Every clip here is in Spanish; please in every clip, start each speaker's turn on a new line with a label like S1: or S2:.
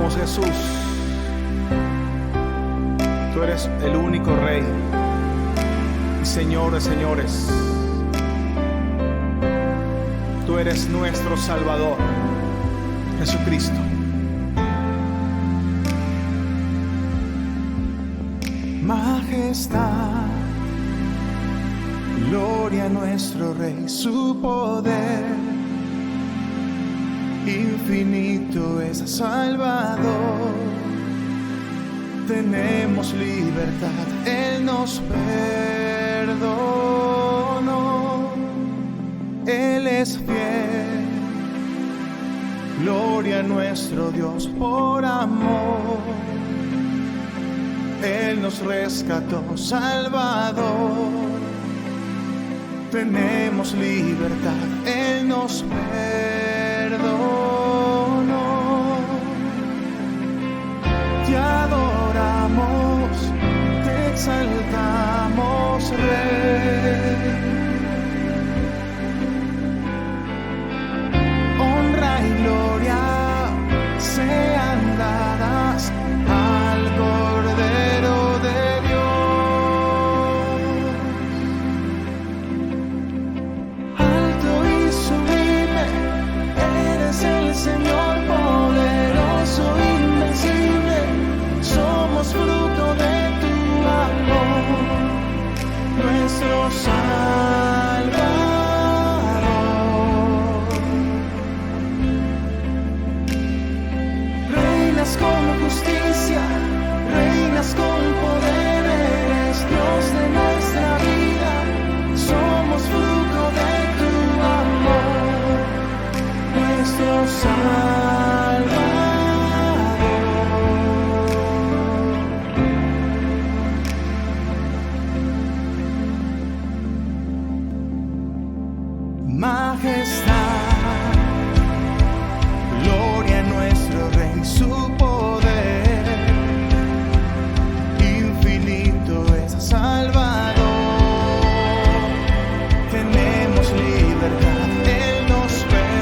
S1: adoramos, Jesús. Tú eres el único Rey y Señor de señores. Tú eres nuestro Salvador, Jesucristo. Majestad, gloria a nuestro Rey, su poder infinito es Salvador. Tenemos libertad, Él nos perdonó. Él es fiel, gloria a nuestro Dios por amor. Él nos rescató, Salvador. Tenemos libertad, Él nos perdonó. Te adoramos, te exaltamos, Rey. Honra y gloria sean dadas al Cordero de Dios. Alto y sublime, eres el Señor poderoso, invencible. Somos fruto de tu amor, nuestro Salvador. Reinas con justicia, reinas con poder, eres Dios de nuestra vida. Somos fruto de tu amor, nuestro Salvador. Majestad, gloria a nuestro Rey, su poder infinito es Salvador. Tenemos libertad, Él nos perdonó.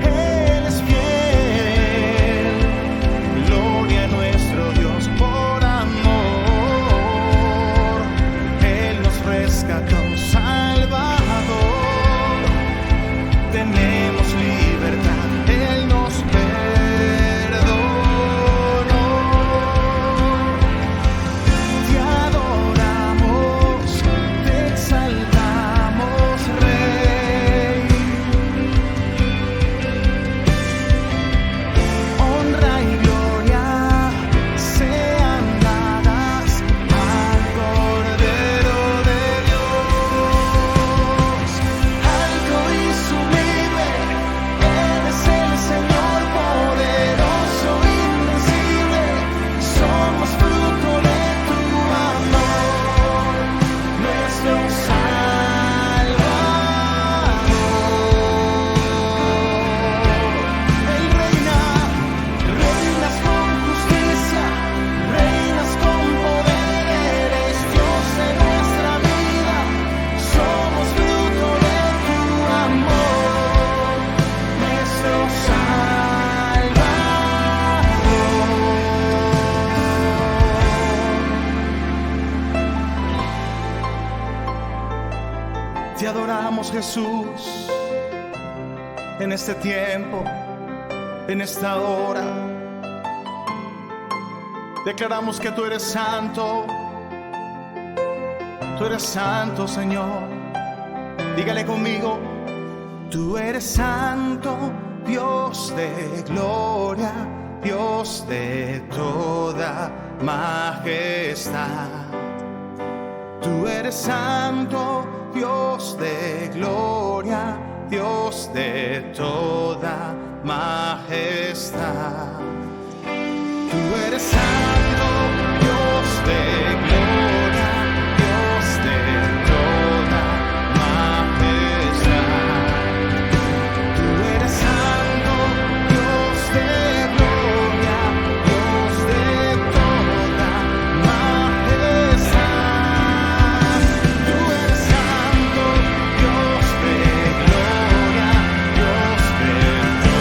S1: Él es fiel, gloria a nuestro Dios por amor. Él nos rescató, Salvador. Tenemos libertad, Él nos perdonó. Te adoramos, te exaltamos, Rey. Honra y gloria sean dadas al Cordero de Dios. Alto y sublime, eres el Señor poderoso, invencible. Somos fruto de tu amor, nuestro Salvador. Él reina, reinas con justicia, reinas con poder, eres Dios de nuestra vida. Somos fruto de tu amor, nuestro Salvador. Te adoramos, Jesús, en este tiempo, en esta hora. Declaramos que tú eres santo, Señor. Dígale conmigo: tú eres santo, Dios de gloria, Dios de toda majestad. Tú eres santo, Dios de gloria, Dios de toda majestad. Tú eres santo, Dios de gloria, Dios de toda majestad. Tú eres santo, Dios de gloria, Dios de toda majestad. Tú eres santo, Dios de gloria, Dios de toda majestad.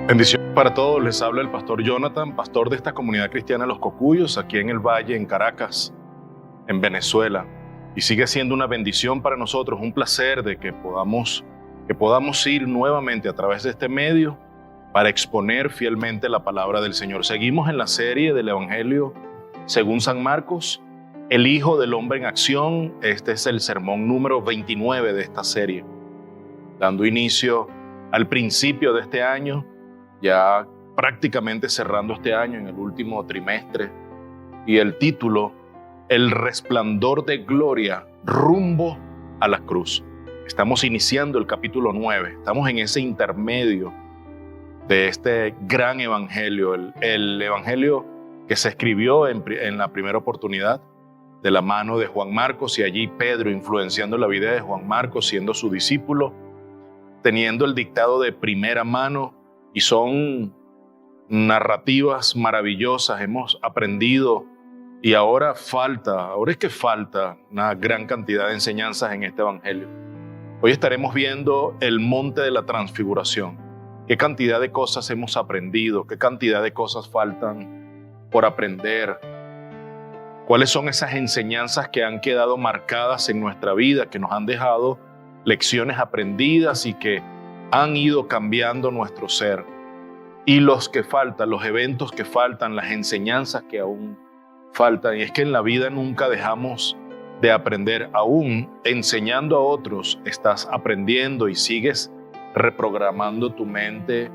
S1: Bendiciones para todos, les habla el pastor Jonathan, pastor de esta comunidad cristiana Los Cocuyos, aquí en el Valle, en Caracas, en Venezuela. Y sigue siendo una bendición para nosotros, un placer de que podamos ir nuevamente a través de este medio para exponer fielmente la palabra del Señor. Seguimos en la serie del Evangelio según San Marcos, el Hijo del Hombre en Acción. Este es el sermón número 29 de esta serie, dando inicio al principio de este año, ya prácticamente cerrando este año en el último trimestre, y el título, El resplandor de gloria rumbo a la cruz. Estamos iniciando el capítulo 9, estamos en ese intermedio de este gran evangelio, el evangelio que se escribió en la primera oportunidad de la mano de Juan Marcos, y allí Pedro influenciando la vida de Juan Marcos, siendo su discípulo, teniendo el dictado de primera mano. Y son narrativas maravillosas, hemos aprendido, y ahora es que falta una gran cantidad de enseñanzas en este evangelio. Hoy estaremos viendo el monte de la transfiguración. Qué cantidad de cosas hemos aprendido, qué cantidad de cosas faltan por aprender. ¿Cuáles son esas enseñanzas que han quedado marcadas en nuestra vida, que nos han dejado lecciones aprendidas y que han ido cambiando nuestro ser? Y los que faltan, los eventos que faltan, las enseñanzas que aún faltan. Y es que en la vida nunca dejamos de aprender. Aún enseñando a otros, estás aprendiendo y sigues reprogramando tu mente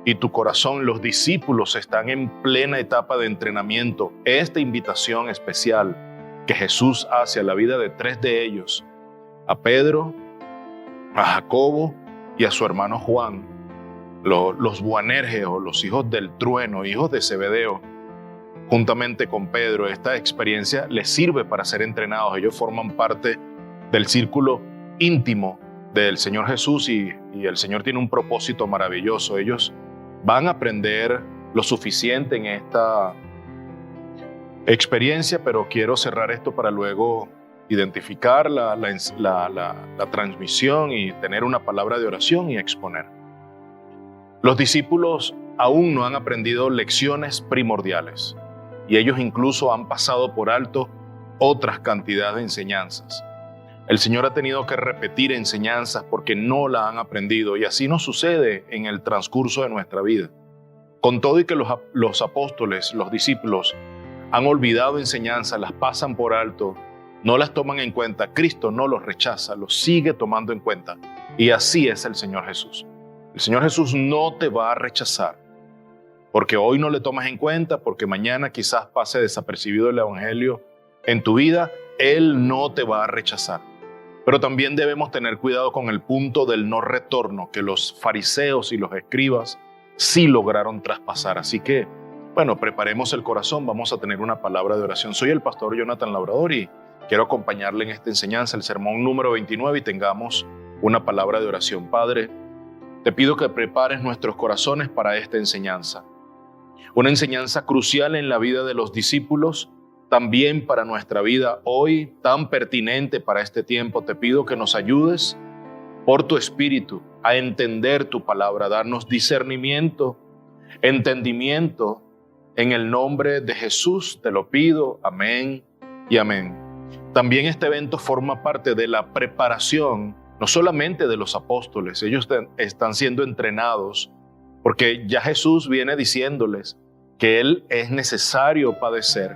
S1: y tu corazón. Los discípulos están en plena etapa de entrenamiento. Esta invitación especial que Jesús hace a la vida de 3 de ellos, a Pedro, a Jacobo y a su hermano Juan, los Boanerges, o los hijos del trueno, hijos de Zebedeo, juntamente con Pedro. Esta experiencia les sirve para ser entrenados. Ellos forman parte del círculo íntimo del Señor Jesús, y el Señor tiene un propósito maravilloso. Ellos van a aprender lo suficiente en esta experiencia, pero quiero cerrar esto para luego identificar la transmisión y tener una palabra de oración y exponer. Los discípulos aún no han aprendido lecciones primordiales, y ellos incluso han pasado por alto otras cantidades de enseñanzas. El Señor ha tenido que repetir enseñanzas porque no la han aprendido, y así nos sucede en el transcurso de nuestra vida. Con todo y que los apóstoles, los discípulos, han olvidado enseñanzas, las pasan por alto, no las toman en cuenta, Cristo no los rechaza, los sigue tomando en cuenta. Y así es el Señor Jesús. El Señor Jesús no te va a rechazar porque hoy no le tomas en cuenta, porque mañana quizás pase desapercibido el evangelio en tu vida. Él no te va a rechazar. Pero también debemos tener cuidado con el punto del no retorno que los fariseos y los escribas sí lograron traspasar. Así que, bueno, preparemos el corazón, vamos a tener una palabra de oración. Soy el pastor Jonathan Labrador y quiero acompañarle en esta enseñanza, el sermón número 29, y tengamos una palabra de oración. Padre, te pido que prepares nuestros corazones para esta enseñanza. Una enseñanza crucial en la vida de los discípulos, también para nuestra vida hoy, tan pertinente para este tiempo. Te pido que nos ayudes por tu Espíritu a entender tu palabra, darnos discernimiento, entendimiento. En el nombre de Jesús te lo pido. Amén y amén. También este evento forma parte de la preparación, no solamente de los apóstoles. Ellos están siendo entrenados porque ya Jesús viene diciéndoles que es necesario padecer,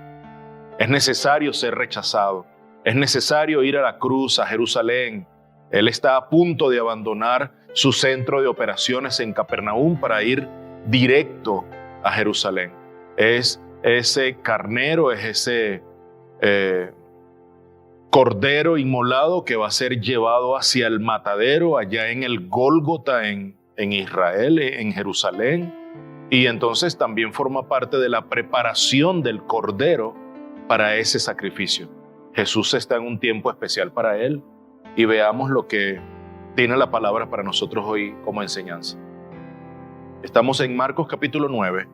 S1: es necesario ser rechazado, es necesario ir a la cruz, a Jerusalén. Él está a punto de abandonar su centro de operaciones en Capernaum para ir directo a Jerusalén. Es ese carnero, es ese cordero inmolado que va a ser llevado hacia el matadero allá en el Gólgota en Israel, en Jerusalén. Y entonces también forma parte de la preparación del cordero para ese sacrificio. Jesús está en un tiempo especial para él, y veamos lo que tiene la palabra para nosotros hoy como enseñanza. Estamos en Marcos capítulo 9,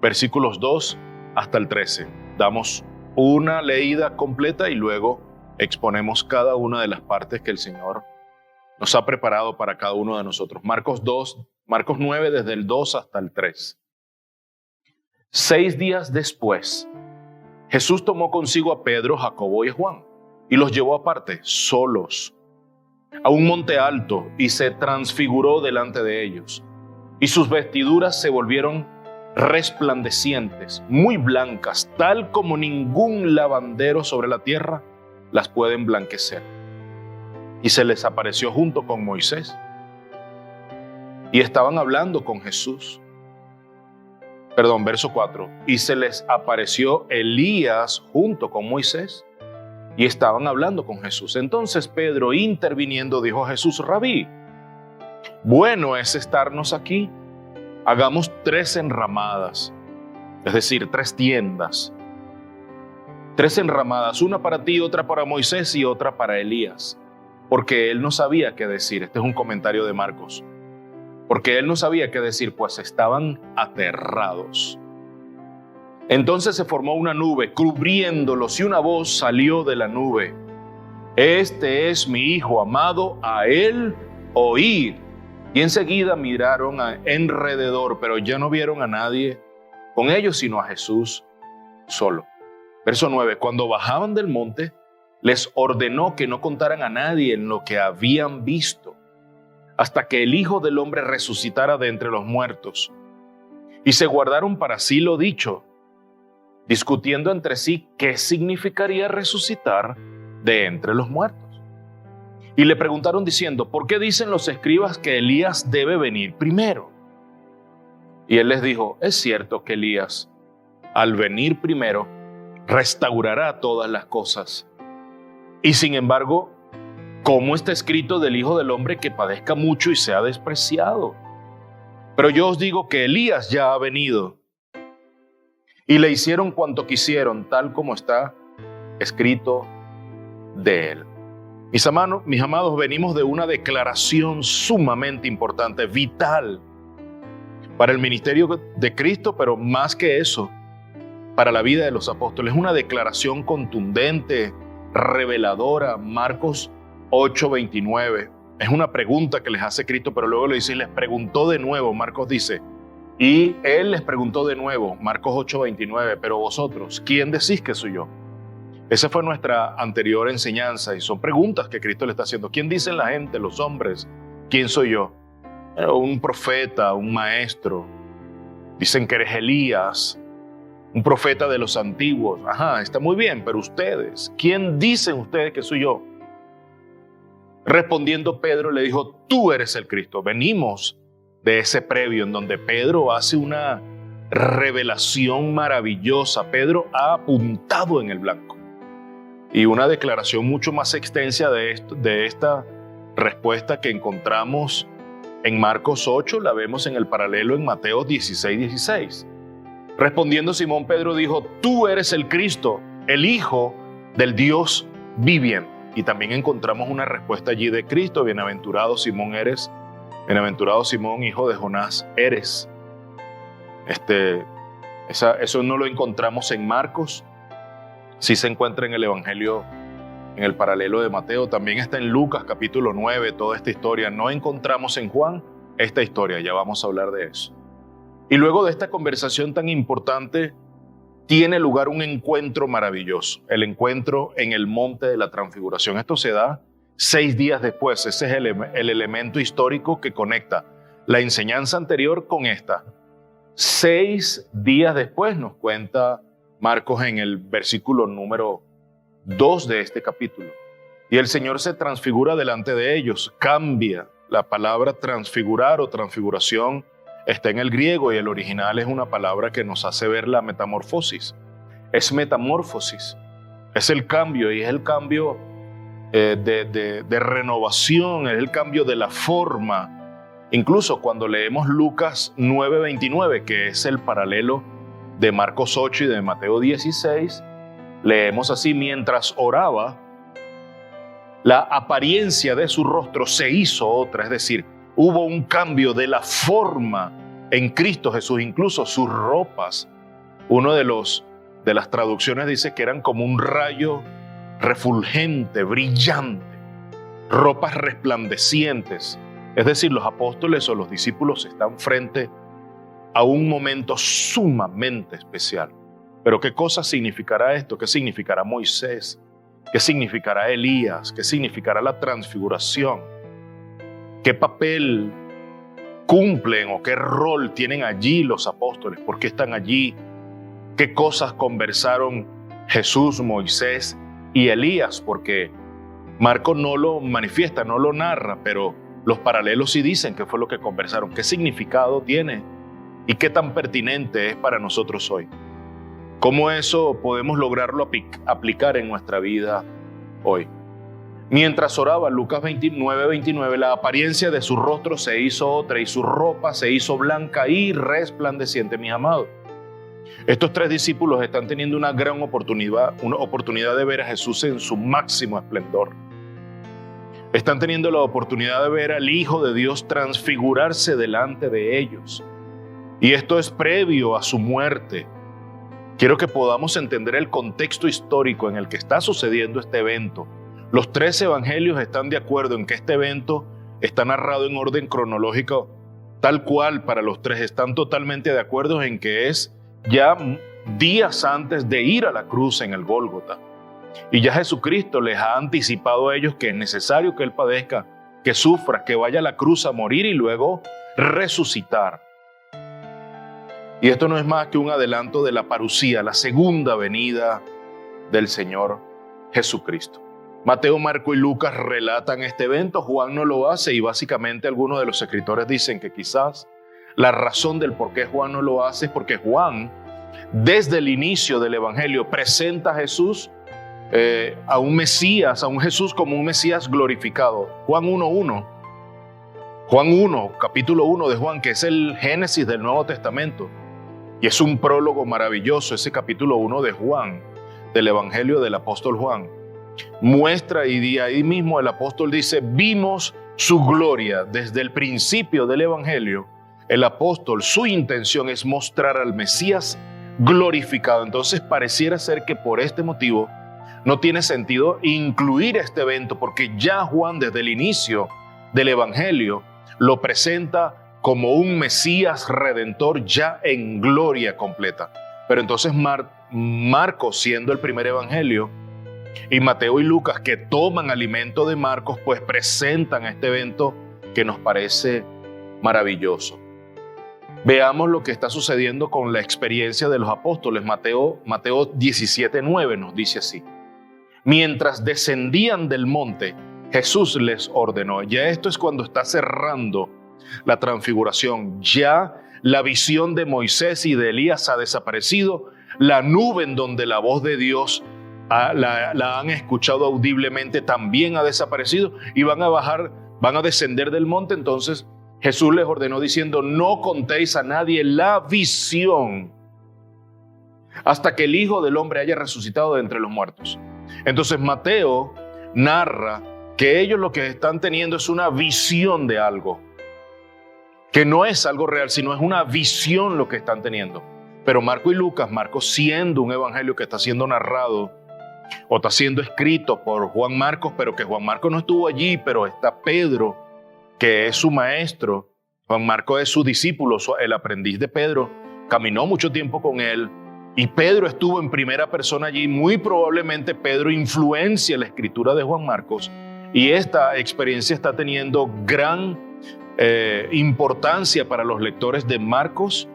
S1: versículos 2 hasta el 13. Damos una leída completa y luego exponemos cada una de las partes que el Señor nos ha preparado para cada uno de nosotros. Marcos Marcos 9 desde el 2 hasta el 3. 6 días después, Jesús tomó consigo a Pedro, Jacobo y a Juan y los llevó aparte, solos, a un monte alto y se transfiguró delante de ellos. Y sus vestiduras se volvieron resplandecientes, muy blancas, tal como ningún lavandero sobre la tierra las puede emblanquecer. Y se les apareció junto con Moisés. Y estaban hablando con Jesús. Verso 4. Y se les apareció Elías junto con Moisés. Y estaban hablando con Jesús. Entonces Pedro, interviniendo, dijo a Jesús: Rabí, bueno es estarnos aquí. Hagamos 3 enramadas, es decir, 3 tiendas. 3 enramadas, una para ti, otra para Moisés y otra para Elías. Porque él no sabía qué decir. Este es un comentario de Marcos. Porque él no sabía qué decir, pues estaban aterrados. Entonces se formó una nube cubriéndolos y una voz salió de la nube: Este es mi Hijo amado, a él oíd. Y enseguida miraron alrededor, pero ya no vieron a nadie con ellos, sino a Jesús solo. Verso 9. Cuando bajaban del monte, les ordenó que no contaran a nadie en lo que habían visto, hasta que el Hijo del Hombre resucitara de entre los muertos. Y se guardaron para sí lo dicho, discutiendo entre sí qué significaría resucitar de entre los muertos. Y le preguntaron diciendo: ¿por qué dicen los escribas que Elías debe venir primero? Y él les dijo: es cierto que Elías, al venir primero, restaurará todas las cosas. Y sin embargo, ¿cómo está escrito del Hijo del Hombre que padezca mucho y sea despreciado? Pero yo os digo que Elías ya ha venido, y le hicieron cuanto quisieron, tal como está escrito de él. Mis amados, venimos de una declaración sumamente importante, vital, para el ministerio de Cristo, pero más que eso, para la vida de los apóstoles. Una declaración contundente, reveladora. Marcos 8:29. Es una pregunta que les hace Cristo, pero luego le dice, y les preguntó de nuevo. Marcos dice, y él les preguntó de nuevo, Marcos 8:29, pero vosotros, ¿quién decís que soy yo? Esa fue nuestra anterior enseñanza y son preguntas que Cristo le está haciendo. ¿Quién dicen la gente, los hombres? ¿Quién soy yo? Un profeta, un maestro. Dicen que eres Elías, un profeta de los antiguos. Ajá, está muy bien, pero ustedes, ¿quién dicen ustedes que soy yo? Respondiendo Pedro le dijo, tú eres el Cristo. Venimos de ese previo en donde Pedro hace una revelación maravillosa. Pedro ha apuntado en el blanco. Y una declaración mucho más extensa de esta respuesta que encontramos en Marcos 8, la vemos en el paralelo en Mateo 16:16. Respondiendo Simón Pedro dijo, tú eres el Cristo, el Hijo del Dios viviente. Y también encontramos una respuesta allí de Cristo, bienaventurado Simón eres, bienaventurado Simón, hijo de Jonás eres. Eso no lo encontramos en Marcos. Sí se encuentra en el Evangelio, en el paralelo de Mateo. También está en Lucas capítulo 9, toda esta historia. No encontramos en Juan esta historia, ya vamos a hablar de eso. Y luego de esta conversación tan importante, tiene lugar un encuentro maravilloso. El encuentro en el monte de la transfiguración. Esto se da 6 días después. Ese es el elemento histórico que conecta la enseñanza anterior con esta. 6 días después nos cuenta Marcos en el versículo número 2 de este capítulo. Y el Señor se transfigura delante de ellos, cambia. La palabra transfigurar o transfiguración está en el griego y el original es una palabra que nos hace ver la metamorfosis. Es metamorfosis, es el cambio y es el cambio de renovación, es el cambio de la forma. Incluso cuando leemos Lucas 9:29, que es el paralelo de Marcos 8 y de Mateo 16, leemos así, mientras oraba, la apariencia de su rostro se hizo otra, es decir, hubo un cambio de la forma en Cristo Jesús, incluso sus ropas. Uno de las traducciones dice que eran como un rayo refulgente, brillante, ropas resplandecientes. Es decir, los apóstoles o los discípulos están frente a un momento sumamente especial. Pero ¿qué cosa significará esto? ¿Qué significará Moisés? ¿Qué significará Elías? ¿Qué significará la transfiguración? ¿Qué papel cumplen o qué rol tienen allí los apóstoles? ¿Por qué están allí? ¿Qué cosas conversaron Jesús, Moisés y Elías? Porque Marcos no lo manifiesta, no lo narra, pero los paralelos sí dicen qué fue lo que conversaron, qué significado tiene y qué tan pertinente es para nosotros hoy. ¿Cómo eso podemos lograrlo aplicar en nuestra vida hoy? Mientras oraba, Lucas 29, la apariencia de su rostro se hizo otra y su ropa se hizo blanca y resplandeciente, mis amados. Estos tres discípulos están teniendo una gran oportunidad de ver a Jesús en su máximo esplendor. Están teniendo la oportunidad de ver al Hijo de Dios transfigurarse delante de ellos. Y esto es previo a su muerte. Quiero que podamos entender el contexto histórico en el que está sucediendo este evento. Los tres evangelios están de acuerdo en que este evento está narrado en orden cronológico tal cual para los tres. Están totalmente de acuerdo en que es ya días antes de ir a la cruz en el Gólgota. Y ya Jesucristo les ha anticipado a ellos que es necesario que Él padezca, que sufra, que vaya a la cruz a morir y luego resucitar. Y esto no es más que un adelanto de la parusía, la segunda venida del Señor Jesucristo. Mateo, Marco y Lucas relatan este evento, Juan no lo hace y básicamente algunos de los escritores dicen que quizás la razón del por qué Juan no lo hace es porque Juan, desde el inicio del Evangelio, presenta a Jesús, a un Mesías, a un Jesús como un Mesías glorificado. Juan 1, capítulo 1 de Juan, que es el Génesis del Nuevo Testamento. Y es un prólogo maravilloso, ese capítulo 1 de Juan, del Evangelio del apóstol Juan. Muestra y de ahí mismo el apóstol dice, vimos su gloria desde el principio del Evangelio. El apóstol, su intención es mostrar al Mesías glorificado. Entonces pareciera ser que por este motivo no tiene sentido incluir este evento, porque ya Juan desde el inicio del Evangelio lo presenta como un Mesías redentor ya en gloria completa. Pero entonces Marcos, siendo el primer Evangelio, y Mateo y Lucas, que toman alimento de Marcos, pues presentan este evento que nos parece maravilloso. Veamos lo que está sucediendo con la experiencia de los apóstoles. Mateo 17:9 nos dice así. Mientras descendían del monte, Jesús les ordenó. Ya esto es cuando está cerrando la transfiguración. Ya la visión de Moisés y de Elías ha desaparecido. La nube en donde la voz de Dios la han escuchado audiblemente también ha desaparecido y van a descender del monte. Entonces Jesús les ordenó diciendo, no contéis a nadie la visión hasta que el Hijo del Hombre haya resucitado de entre los muertos. Entonces Mateo narra que ellos lo que están teniendo es una visión de algo, que no es algo real, sino es una visión lo que están teniendo. Pero Marco y Lucas, Marcos siendo un evangelio que está siendo narrado o está siendo escrito por Juan Marcos, pero que Juan Marcos no estuvo allí, pero está Pedro, que es su maestro. Juan Marcos es su discípulo, el aprendiz de Pedro, caminó mucho tiempo con él y Pedro estuvo en primera persona allí. Muy probablemente Pedro influencia la escritura de Juan Marcos y esta experiencia está teniendo gran importancia para los lectores de Marcos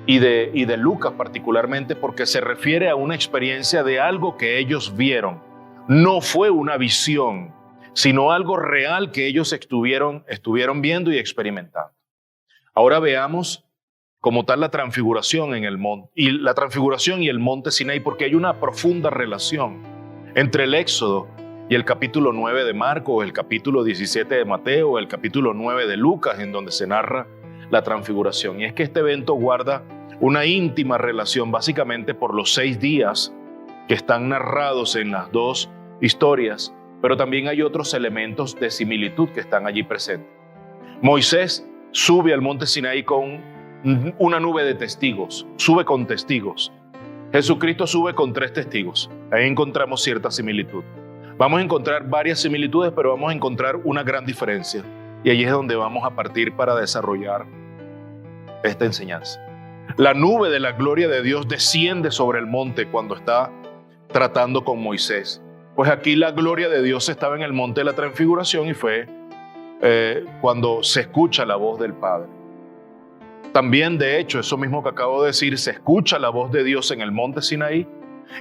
S1: y de Lucas particularmente, porque se refiere a una experiencia de algo que ellos vieron. No fue una visión, sino algo real que ellos estuvieron viendo y experimentando. Ahora veamos como tal la transfiguración en el monte, y la transfiguración y el monte Sinaí, porque hay una profunda relación entre el Éxodo y el capítulo 9 de Marcos, el capítulo 17 de Mateo, el capítulo 9 de Lucas, en donde se narra la transfiguración. Y es que este evento guarda una íntima relación, básicamente por los 6 días que están narrados en las dos historias, pero también hay otros elementos de similitud que están allí presentes. Moisés sube al monte Sinaí con una nube de testigos, sube con testigos. Jesucristo sube con 3 testigos. Ahí encontramos cierta similitud. Vamos a encontrar varias similitudes, pero vamos a encontrar una gran diferencia. Y allí es donde vamos a partir para desarrollar esta enseñanza. La nube de la gloria de Dios desciende sobre el monte cuando está tratando con Moisés. Pues aquí la gloria de Dios estaba en el monte de la transfiguración y fue cuando se escucha la voz del Padre. También, de hecho, eso mismo que acabo de decir, se escucha la voz de Dios en el monte Sinaí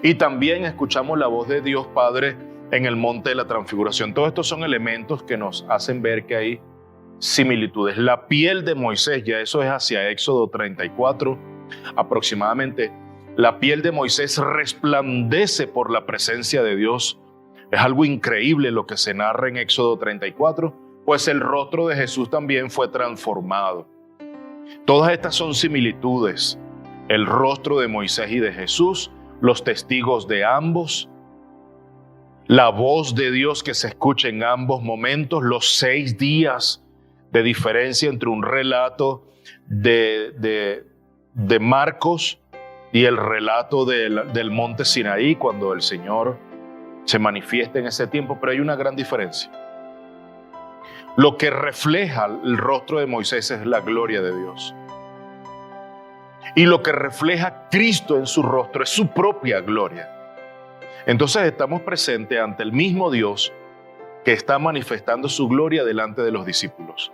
S1: y también escuchamos la voz de Dios Padre en el monte de la transfiguración. Todos estos son elementos que nos hacen ver que hay similitudes. La piel de Moisés, ya eso es hacia Éxodo 34 aproximadamente, la piel de Moisés resplandece por la presencia de Dios. Es algo increíble lo que se narra en Éxodo 34, pues el rostro de Jesús también fue transformado. Todas estas son similitudes. El rostro de Moisés y de Jesús, los testigos de ambos, la voz de Dios que se escucha en ambos momentos, los 6 días de diferencia entre un relato de Marcos y el relato del monte Sinaí, cuando el Señor se manifiesta en ese tiempo, pero hay una gran diferencia. Lo que refleja el rostro de Moisés es la gloria de Dios. Y lo que refleja Cristo en su rostro es su propia gloria. Entonces estamos presentes ante el mismo Dios que está manifestando su gloria delante de los discípulos.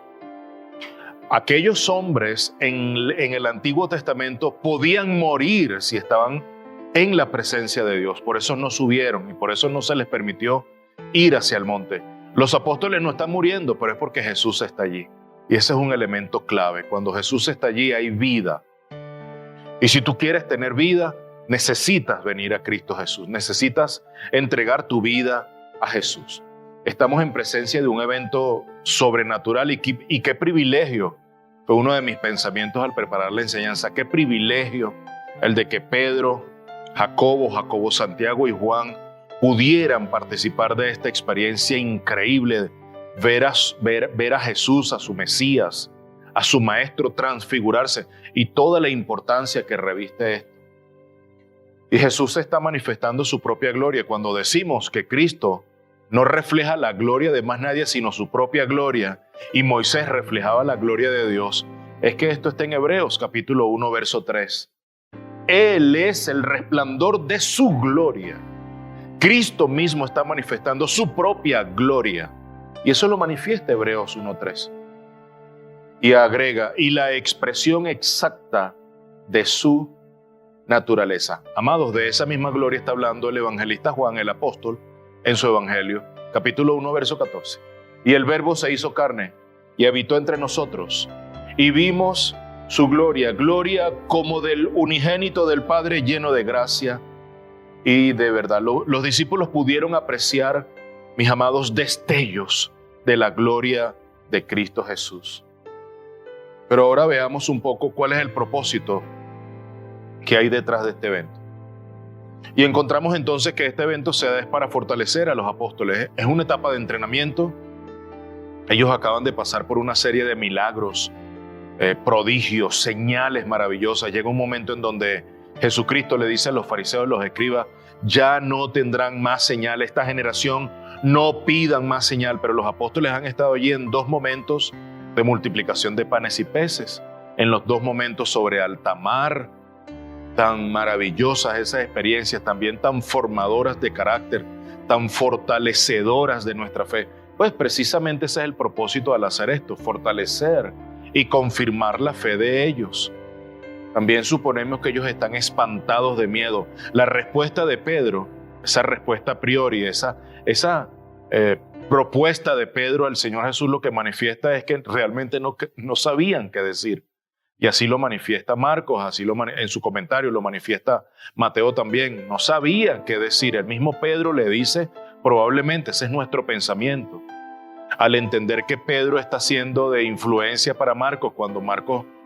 S1: Aquellos hombres en el Antiguo Testamento podían morir si estaban en la presencia de Dios. Por eso no subieron y por eso no se les permitió ir hacia el monte. Los apóstoles no están muriendo, pero es porque Jesús está allí. Y ese es un elemento clave. Cuando Jesús está allí hay vida. Y si tú quieres tener vida, necesitas venir a Cristo Jesús. Necesitas entregar tu vida a Jesús. Estamos en presencia de un evento sobrenatural y qué privilegio. Fue uno de mis pensamientos al preparar la enseñanza. Qué privilegio el de que Pedro, Jacobo, Santiago y Juan pudieran participar de esta experiencia increíble, ver a Jesús, a su Mesías, a su Maestro transfigurarse y toda la importancia que reviste esto. Y Jesús está manifestando su propia gloria. Cuando decimos que Cristo no refleja la gloria de más nadie, sino su propia gloria, y Moisés reflejaba la gloria de Dios, es que esto está en Hebreos capítulo 1, verso 3. Él es el resplandor de su gloria. Cristo mismo está manifestando su propia gloria. Y eso lo manifiesta Hebreos 1:3. Y agrega, y la expresión exacta de su naturaleza. Amados, de esa misma gloria está hablando el evangelista Juan, el apóstol, en su evangelio, capítulo 1, verso 14. Y el Verbo se hizo carne y habitó entre nosotros. Y vimos su gloria, gloria como del unigénito del Padre, lleno de gracia y de verdad. Los discípulos pudieron apreciar, mis amados, destellos de la gloria de Cristo Jesús. Pero ahora veamos un poco cuál es el propósito que hay detrás de este evento. Y encontramos entonces que este evento se da para fortalecer a los apóstoles. Es una etapa de entrenamiento. Ellos acaban de pasar por una serie de milagros, prodigios, señales maravillosas. Llega un momento en donde Jesucristo le dice a los fariseos, los escribas, ya no tendrán más señal. Esta generación no pidan más señal. Pero los apóstoles han estado allí en 2 momentos de multiplicación de panes y peces, en los 2 momentos sobre alta mar, tan maravillosas esas experiencias, también tan formadoras de carácter, tan fortalecedoras de nuestra fe. Pues precisamente ese es el propósito al hacer esto, fortalecer y confirmar la fe de ellos. También suponemos que ellos están espantados de miedo. La respuesta de Pedro, esa respuesta a priori, esa propuesta de Pedro al Señor Jesús, lo que manifiesta es que realmente no sabían qué decir. Y así lo manifiesta Marcos, en su comentario lo manifiesta Mateo también. No sabían qué decir. El mismo Pedro le dice, probablemente ese es nuestro pensamiento, al entender que Pedro está siendo de influencia para Marcos, cuando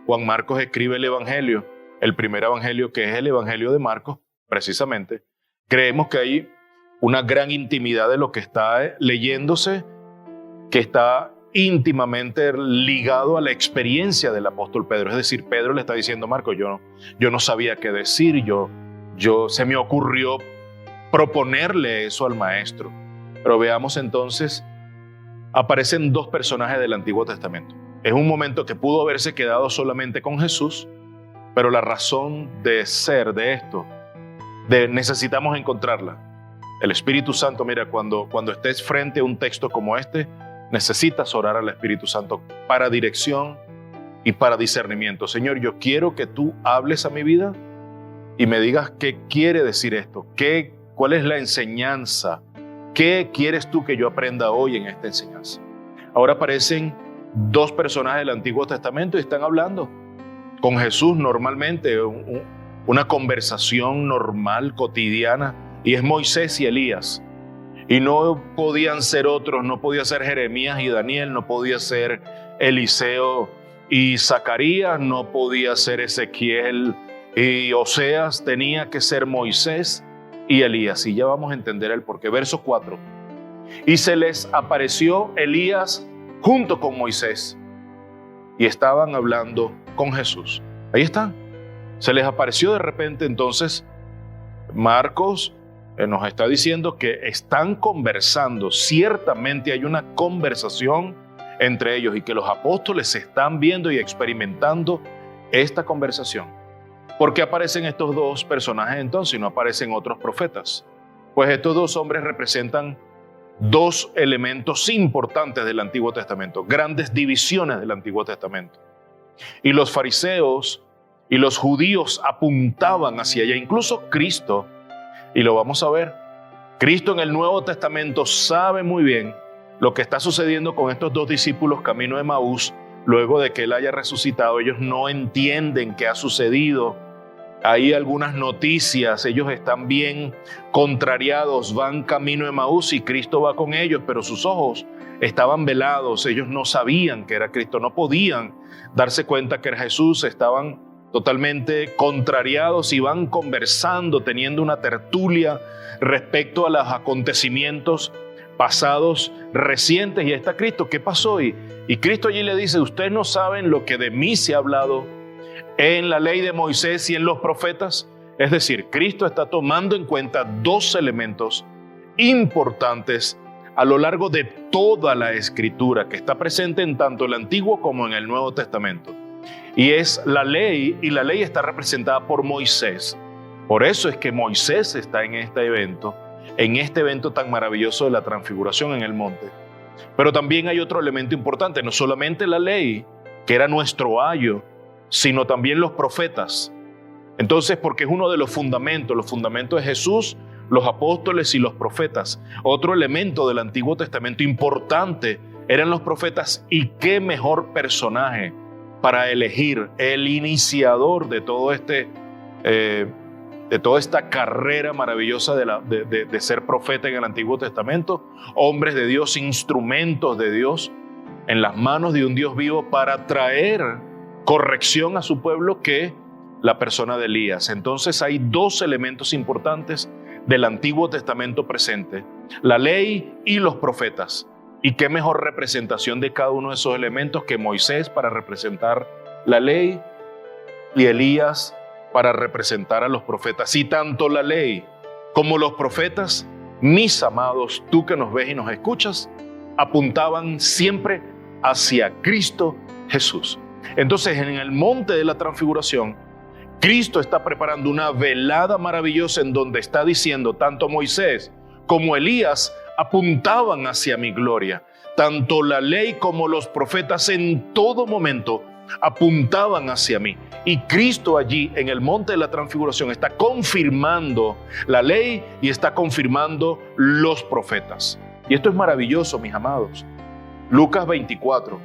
S1: Juan Marcos escribe el Evangelio, el primer Evangelio que es el Evangelio de Marcos, precisamente, creemos que hay una gran intimidad de lo que está leyéndose, que está íntimamente ligado a la experiencia del apóstol Pedro. Es decir, Pedro le está diciendo a Marcos, yo no sabía qué decir, se me ocurrió proponerle eso al maestro. Pero veamos entonces aparecen dos personajes del Antiguo Testamento. Es un momento que pudo haberse quedado solamente con Jesús, pero la razón de ser de esto, necesitamos encontrarla. El Espíritu Santo, mira, cuando estés frente a un texto como este, necesitas orar al Espíritu Santo para dirección y para discernimiento. Señor, yo quiero que tú hables a mi vida y me digas qué quiere decir esto, cuál es la enseñanza, qué quieres tú que yo aprenda hoy en esta enseñanza. Ahora aparecen dos personajes del Antiguo Testamento y están hablando con Jesús normalmente, una conversación normal, cotidiana, y es Moisés y Elías. Y no podían ser otros, no podía ser Jeremías y Daniel, no podía ser Eliseo y Zacarías, no podía ser Ezequiel y Oseas, tenía que ser Moisés y Elías. Y ya vamos a entender el porqué. Verso 4. Y se les apareció Elías junto con Moisés y estaban hablando con Jesús. Ahí están. Se les apareció de repente. Entonces Marcos nos está diciendo que están conversando. Ciertamente hay una conversación entre ellos y que los apóstoles están viendo y experimentando esta conversación. ¿Por qué aparecen estos dos personajes entonces y no aparecen otros profetas? Pues estos dos hombres representan dos elementos importantes del Antiguo Testamento, grandes divisiones del Antiguo Testamento. Y los fariseos y los judíos apuntaban hacia allá, incluso Cristo, y lo vamos a ver. Cristo en el Nuevo Testamento sabe muy bien lo que está sucediendo con estos dos discípulos camino de Emaús, luego de que Él haya resucitado. Ellos no entienden qué ha sucedido. Hay algunas noticias, ellos están bien contrariados, van camino de Emaús y Cristo va con ellos, pero sus ojos estaban velados, ellos no sabían que era Cristo, no podían darse cuenta que era Jesús, estaban totalmente contrariados y van conversando, teniendo una tertulia respecto a los acontecimientos pasados recientes. Y ahí está Cristo, ¿qué pasó? Y Cristo allí le dice, ustedes no saben lo que de mí se ha hablado en la ley de Moisés y en los profetas. Es decir, Cristo está tomando en cuenta dos elementos importantes a lo largo de toda la Escritura, que está presente en tanto el Antiguo como en el Nuevo Testamento. Y es la ley, y la ley está representada por Moisés. Por eso es que Moisés está en este evento tan maravilloso de la transfiguración en el monte. Pero también hay otro elemento importante, no solamente la ley, que era nuestro ayo, sino también los profetas. Entonces, porque es uno de los fundamentos de Jesús, los apóstoles y los profetas. Otro elemento del Antiguo Testamento importante eran los profetas, y qué mejor personaje para elegir el iniciador de todo de toda esta carrera maravillosa de ser profeta en el Antiguo Testamento, hombres de Dios, instrumentos de Dios en las manos de un Dios vivo para traer corrección a su pueblo, que la persona de Elías. Entonces hay dos elementos importantes del Antiguo Testamento presente, la ley y los profetas. Y qué mejor representación de cada uno de esos elementos que Moisés para representar la ley y Elías para representar a los profetas. Y tanto la ley como los profetas, mis amados, tú que nos ves y nos escuchas, apuntaban siempre hacia Cristo Jesús. Entonces, en el monte de la transfiguración, Cristo está preparando una velada maravillosa en donde está diciendo, tanto Moisés como Elías apuntaban hacia mi gloria. Tanto la ley como los profetas en todo momento apuntaban hacia mí. Y Cristo allí en el monte de la transfiguración está confirmando la ley y está confirmando los profetas. Y esto es maravilloso, mis amados. Lucas 24,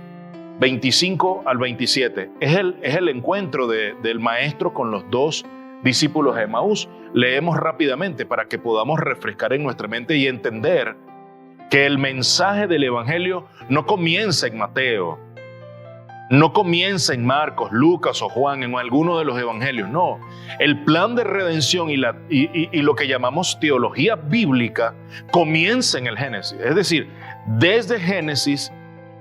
S1: 25 al 27. Es el encuentro del maestro con los dos discípulos de Emaús. Leemos rápidamente para que podamos refrescar en nuestra mente y entender que el mensaje del Evangelio no comienza en Mateo, no comienza en Marcos, Lucas o Juan, en alguno de los evangelios. No, el plan de redención y lo que llamamos teología bíblica comienza en el Génesis. Es decir, desde Génesis,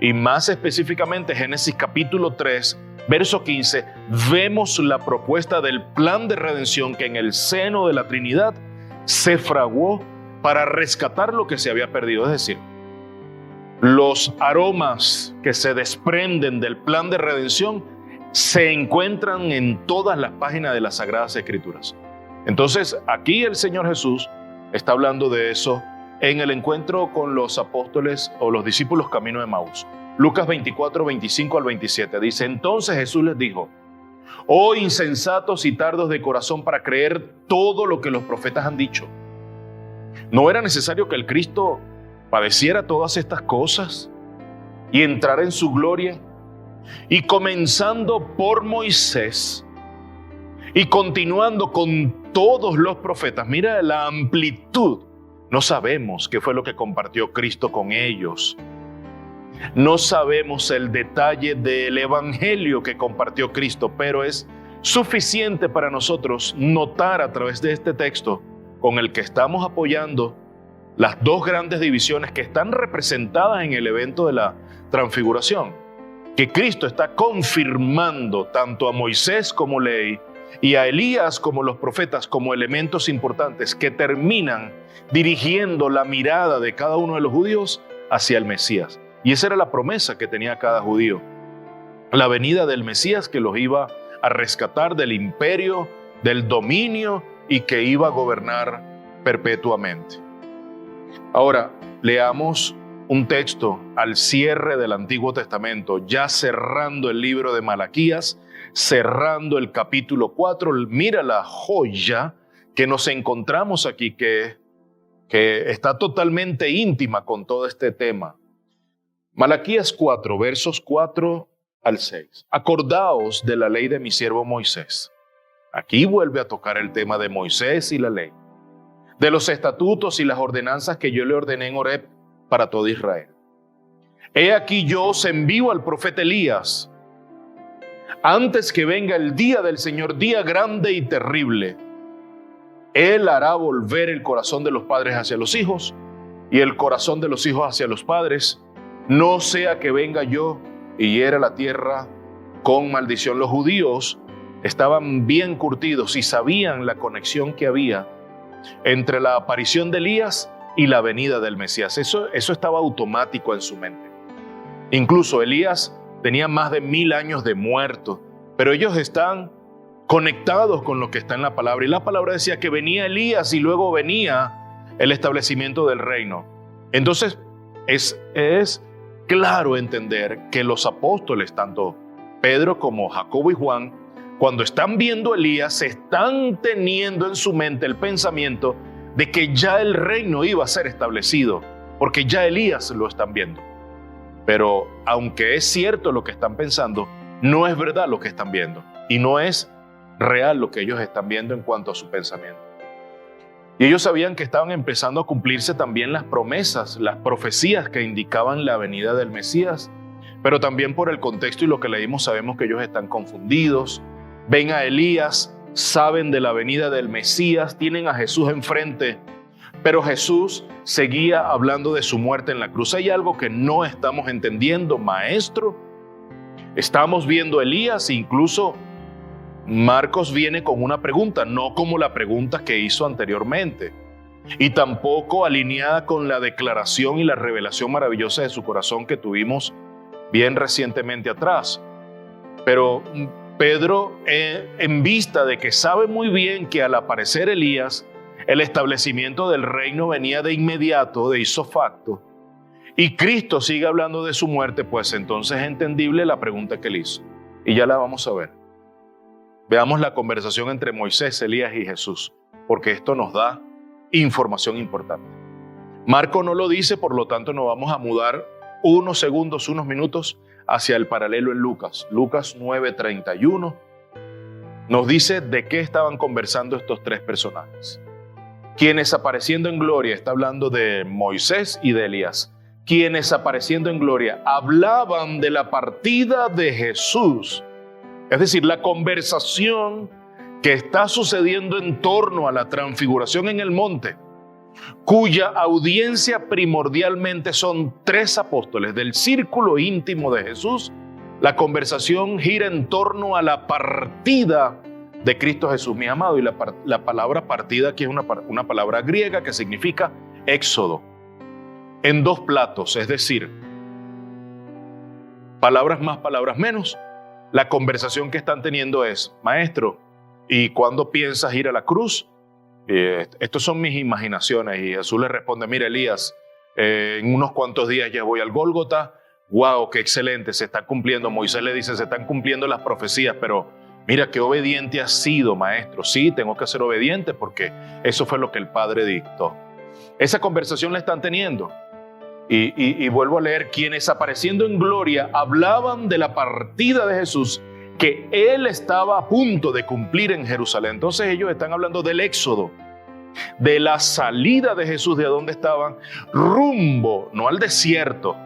S1: y más específicamente Génesis capítulo 3, verso 15, vemos la propuesta del plan de redención que en el seno de la Trinidad se fraguó para rescatar lo que se había perdido. Es decir, los aromas que se desprenden del plan de redención se encuentran en todas las páginas de las Sagradas Escrituras. Entonces, aquí el Señor Jesús está hablando de eso en el encuentro con los apóstoles o los discípulos camino de Emaús. Lucas 24, 25 al 27 dice: entonces Jesús les dijo: oh insensatos y tardos de corazón para creer todo lo que los profetas han dicho. ¿No era necesario que el Cristo padeciera todas estas cosas y entrara en su gloria? Y comenzando por Moisés y continuando con todos los profetas, mira la amplitud. No sabemos qué fue lo que compartió Cristo con ellos. No sabemos el detalle del evangelio que compartió Cristo, pero es suficiente para nosotros notar a través de este texto con el que estamos apoyando las dos grandes divisiones que están representadas en el evento de la transfiguración, que Cristo está confirmando tanto a Moisés como ley y a Elías como los profetas como elementos importantes que terminan dirigiendo la mirada de cada uno de los judíos hacia el Mesías. Y esa era la promesa que tenía cada judío, la venida del Mesías que los iba a rescatar del imperio, del dominio y que iba a gobernar perpetuamente. Ahora, leamos un texto al cierre del Antiguo Testamento, ya cerrando el libro de Malaquías, cerrando el capítulo 4. Mira la joya que nos encontramos aquí, que está totalmente íntima con todo este tema. Malaquías 4, versos 4 al 6. Acordaos de la ley de mi siervo Moisés. Aquí vuelve a tocar el tema de Moisés y la ley, de los estatutos y las ordenanzas que yo le ordené en Horeb para todo Israel. He aquí yo os envío al profeta Elías, antes que venga el día del Señor, día grande y terrible. Él hará volver el corazón de los padres hacia los hijos y el corazón de los hijos hacia los padres, no sea que venga yo y hiera la tierra con maldición. Los judíos estaban bien curtidos y sabían la conexión que había entre la aparición de Elías y la venida del Mesías. Eso estaba automático en su mente. Incluso Elías tenía más de 1000 años de muerto, pero ellos están conectados con lo que está en la palabra. Y la palabra decía que venía Elías y luego venía el establecimiento del reino. Entonces es claro entender que los apóstoles, tanto Pedro como Jacobo y Juan, cuando están viendo a Elías, están teniendo en su mente el pensamiento de que ya el reino iba a ser establecido, porque ya Elías lo están viendo. Pero aunque es cierto lo que están pensando, no es verdad lo que están viendo y no es real lo que ellos están viendo en cuanto a su pensamiento. Y ellos sabían que estaban empezando a cumplirse también las promesas, las profecías que indicaban la venida del Mesías, pero también por el contexto y lo que leímos sabemos que ellos están confundidos. Ven a Elías, saben de la venida del Mesías, tienen a Jesús enfrente, pero Jesús seguía hablando de su muerte en la cruz. Hay algo que no estamos entendiendo, maestro. Estamos viendo a Elías, incluso Marcos viene con una pregunta, no como la pregunta que hizo anteriormente, y tampoco alineada con la declaración y la revelación maravillosa de su corazón que tuvimos bien recientemente atrás. Pero Pedro, en vista de que sabe muy bien que al aparecer Elías, el establecimiento del reino venía de inmediato, de ipso facto, y Cristo sigue hablando de su muerte, pues entonces es entendible la pregunta que él hizo. Y ya la vamos a ver. Veamos la conversación entre Moisés, Elías y Jesús, porque esto nos da información importante. Marco no lo dice, por lo tanto nos vamos a mudar unos segundos, unos minutos hacia el paralelo en Lucas. Lucas 9:31 nos dice de qué estaban conversando estos tres personajes. Quienes apareciendo en gloria, está hablando de Moisés y de Elías, quienes apareciendo en gloria hablaban de la partida de Jesús. Es decir, la conversación que está sucediendo en torno a la transfiguración en el monte, cuya audiencia primordialmente son tres apóstoles del círculo íntimo de Jesús. La conversación gira en torno a la partida de Cristo Jesús, mi amado. Y la palabra partida aquí es una palabra griega que significa éxodo. En dos platos, es decir, Palabras más, palabras menos. La conversación que están teniendo es: maestro, ¿y cuándo piensas ir a la cruz? Estos son mis imaginaciones. Y Jesús le responde: mira, Elías, en unos cuantos días ya voy al Gólgota. ¡Wow! ¡Qué excelente! Se está cumpliendo. Moisés le dice: se están cumpliendo las profecías, pero mira qué obediente has sido, maestro. Sí, tengo que ser obediente porque eso fue lo que el Padre dictó. Esa conversación la están teniendo. Y vuelvo a leer: quienes apareciendo en gloria hablaban de la partida de Jesús, que Él estaba a punto de cumplir en Jerusalén. Entonces ellos están hablando del éxodo, de la salida de Jesús, de dónde estaban, rumbo, no al desierto,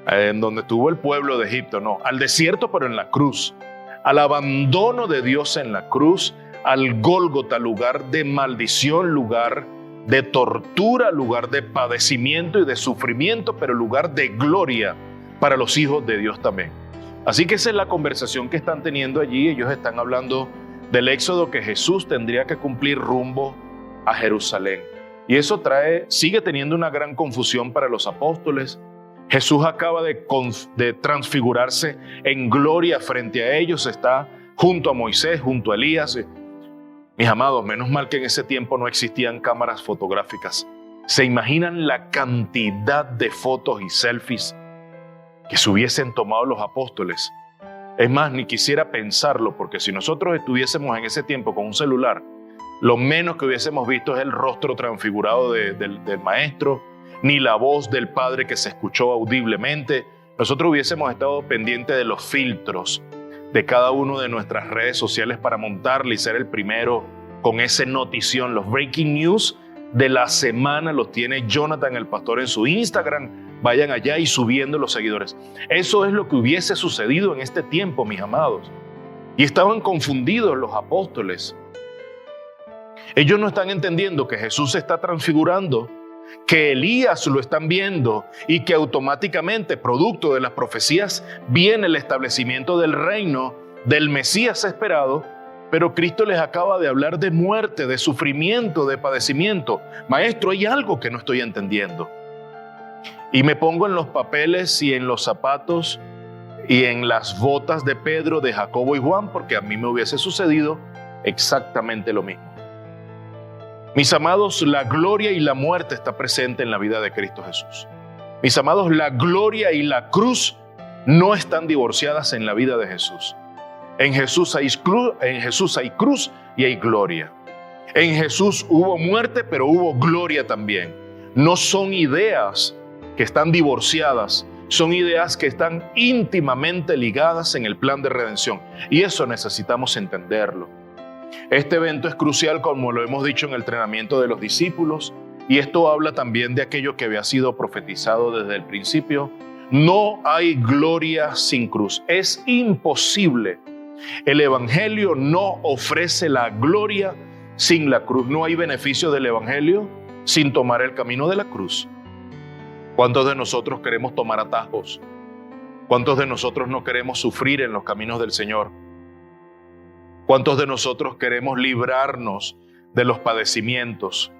S1: en donde estuvo el pueblo de Egipto, no, al desierto pero en la cruz, al abandono de Dios en la cruz, al Gólgota, lugar de maldición, lugar de tortura, lugar de padecimiento y de sufrimiento, pero lugar de gloria para los hijos de Dios también. Así que esa es la conversación que están teniendo allí. Ellos están hablando del éxodo que Jesús tendría que cumplir rumbo a Jerusalén. Y eso sigue teniendo una gran confusión para los apóstoles. Jesús acaba de transfigurarse en gloria frente a ellos, está junto a Moisés, junto a Elías. Mis amados, menos mal que en ese tiempo no existían cámaras fotográficas. ¿Se imaginan la cantidad de fotos y selfies que se hubiesen tomado los apóstoles? Es más, ni quisiera pensarlo, porque si nosotros estuviésemos en ese tiempo con un celular, lo menos que hubiésemos visto es el rostro transfigurado del maestro, ni la voz del Padre que se escuchó audiblemente. Nosotros hubiésemos estado pendientes de los filtros de cada una de nuestras redes sociales para montarle y ser el primero con ese notición. Los breaking news de la semana los tiene Jonathan el pastor en su Instagram. Vayan allá y subiendo los seguidores. Eso es lo que hubiese sucedido en este tiempo, mis amados. Y estaban confundidos los apóstoles. Ellos no están entendiendo que Jesús se está transfigurando, que Elías lo están viendo y que automáticamente, producto de las profecías, viene el establecimiento del reino del Mesías esperado, pero Cristo les acaba de hablar de muerte, de sufrimiento, de padecimiento. Maestro, hay algo que no estoy entendiendo. Y me pongo en los papeles y en los zapatos y en las botas de Pedro, de Jacobo y Juan, porque a mí me hubiese sucedido exactamente lo mismo. Mis amados, la gloria y la muerte está presente en la vida de Cristo Jesús. Mis amados, la gloria y la cruz no están divorciadas en la vida de Jesús. En Jesús hay cruz y hay gloria. En Jesús hubo muerte, pero hubo gloria también. No son ideas que están divorciadas, son ideas que están íntimamente ligadas en el plan de redención. Y eso necesitamos entenderlo. Este evento es crucial, como lo hemos dicho, en el entrenamiento de los discípulos, y esto habla también de aquello que había sido profetizado desde el principio. No hay gloria sin cruz. Es imposible. El Evangelio no ofrece la gloria sin la cruz. No hay beneficio del Evangelio sin tomar el camino de la cruz. ¿Cuántos de nosotros queremos tomar atajos? ¿Cuántos de nosotros no queremos sufrir en los caminos del Señor? ¿Cuántos de nosotros queremos librarnos de los padecimientos?